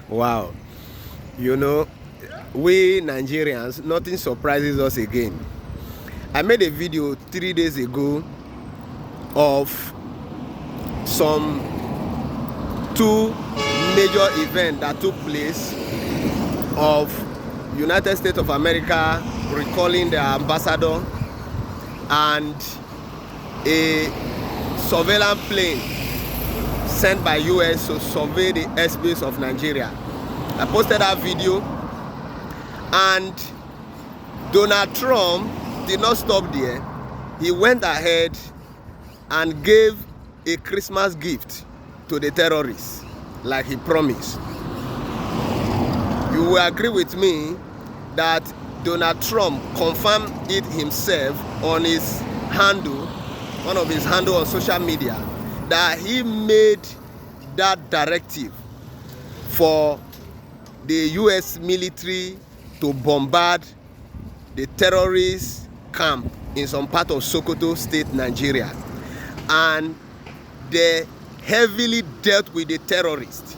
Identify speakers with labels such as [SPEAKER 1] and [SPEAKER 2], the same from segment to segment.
[SPEAKER 1] Wow. You know, we Nigerians, nothing surprises us again. I made a video 3 days ago of some two major events that took place of United States of America recalling their ambassador and a surveillance plane sent by US to survey the airspace of Nigeria. I posted that video, and Donald Trump did not stop there. He went ahead and gave a Christmas gift to the terrorists like he promised. You will agree with me that Donald Trump confirmed it himself on his handle, one of his handles on social media, that he made that directive for the US military to bombard the terrorist camp in some part of Sokoto state, Nigeria. And they heavily dealt with the terrorists.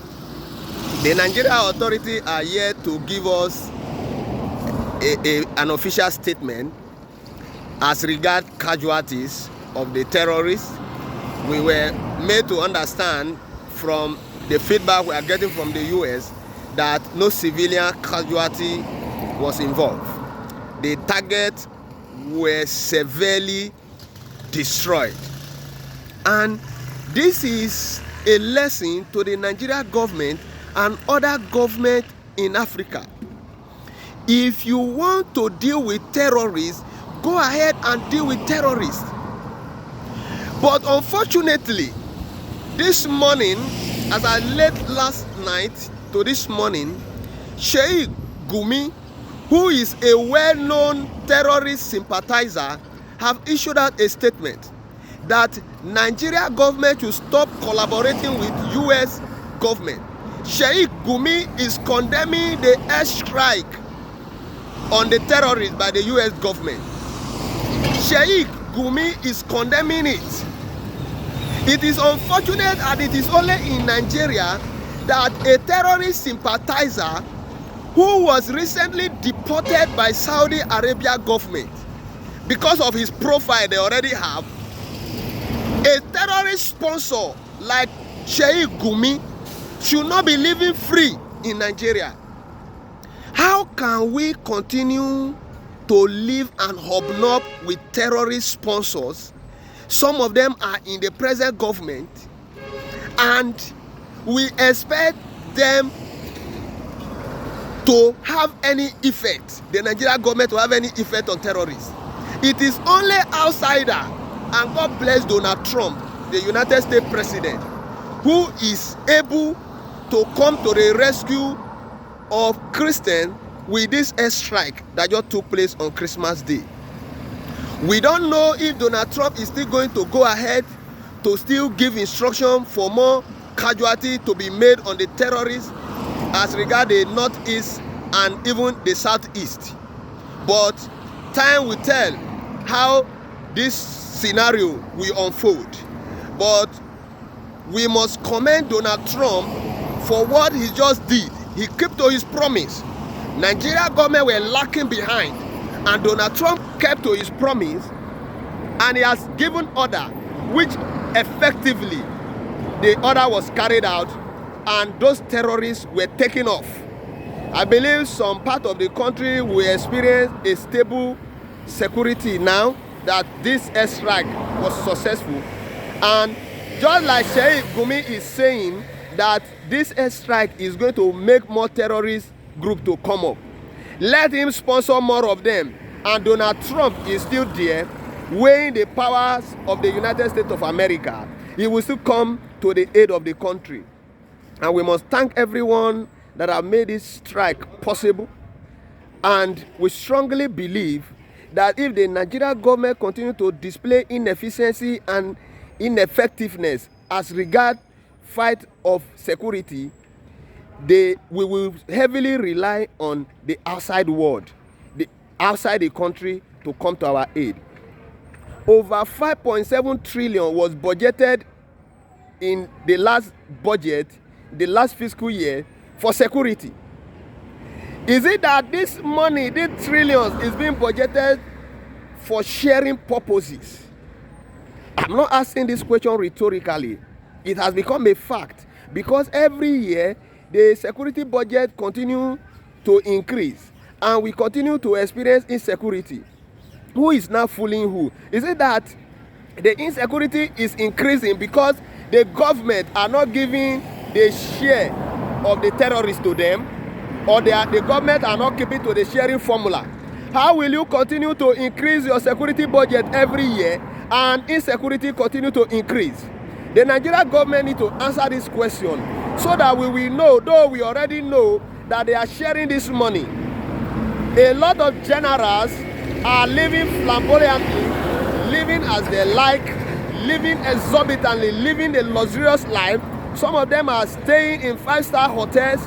[SPEAKER 1] The Nigerian authorities are yet to give us an official statement as regard casualties of the terrorists. We were made to understand from the feedback we are getting from the US that no civilian casualty was involved. The targets were severely destroyed. And this is a lesson to the Nigerian government and other governments in Africa. If you want to deal with terrorists, go ahead and deal with terrorists. But unfortunately, this morning, as I late last night to this morning, Sheik Gumi, who is a well-known terrorist sympathizer, have issued out a statement that Nigeria government should stop collaborating with US government. Sheik Gumi is condemning the airstrike on the terrorists by the US government. Sheik Gumi is condemning it. It is unfortunate, and it is only in Nigeria that a terrorist sympathizer who was recently deported by Saudi Arabia government because of his profile they already have, a terrorist sponsor like Sheik Gumi should not be living free in Nigeria. How can we continue to live and hobnob with terrorist sponsors? Some of them are in the present government, and we expect them to have any effect, the Nigerian government to have any effect on terrorists. It is only outsider, and God bless Donald Trump, the United States president, who is able to come to the rescue of Christians with this airstrike that just took place on Christmas Day. We don't know if Donald Trump is still going to go ahead to still give instruction for more casualty to be made on the terrorists as regard the northeast and even the southeast. But time will tell how this scenario will unfold. But we must commend Donald Trump for what he just did. He kept to his promise. Nigeria government were lacking behind, and Donald Trump kept to his promise, and he has given order, which effectively the order was carried out, and those terrorists were taken off. I believe some part of the country will experience a stable security now that this airstrike was successful. And just like Sheik Gumi is saying that this airstrike is going to make more terrorist groups to come up, let him sponsor more of them. And Donald Trump is still there, weighing the powers of the United States of America. He will still come to the aid of the country. And we must thank everyone that have made this strike possible. And we strongly believe that if the Nigerian government continue to display inefficiency and ineffectiveness as regard fight of security, we will heavily rely on the outside world, outside the country, to come to our aid. Over 5.7 trillion was budgeted in the last budget the last fiscal year for security? Is it that this money, these trillions, is being budgeted for sharing purposes? I'm not asking this question rhetorically. It has become a fact because every year the security budget continues to increase and we continue to experience insecurity. Who is now fooling who? Is it that the insecurity is increasing because the government are not giving the share of the terrorists to them, or the government are not keeping to the sharing formula? How will you continue to increase your security budget every year and insecurity continue to increase? The Nigerian government need to answer this question so that we will know, though we already know that they are sharing this money. A lot of generals are living flamboyantly, living as they like, living exorbitantly, living a luxurious life. Some of them are staying in 5-star hotels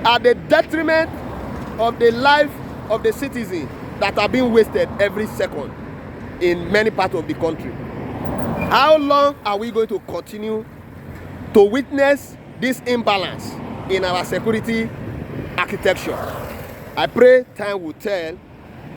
[SPEAKER 1] at the detriment of the life of the citizens that are being wasted every second in many parts of the country. How long are we going to continue to witness this imbalance in our security architecture? I pray time will tell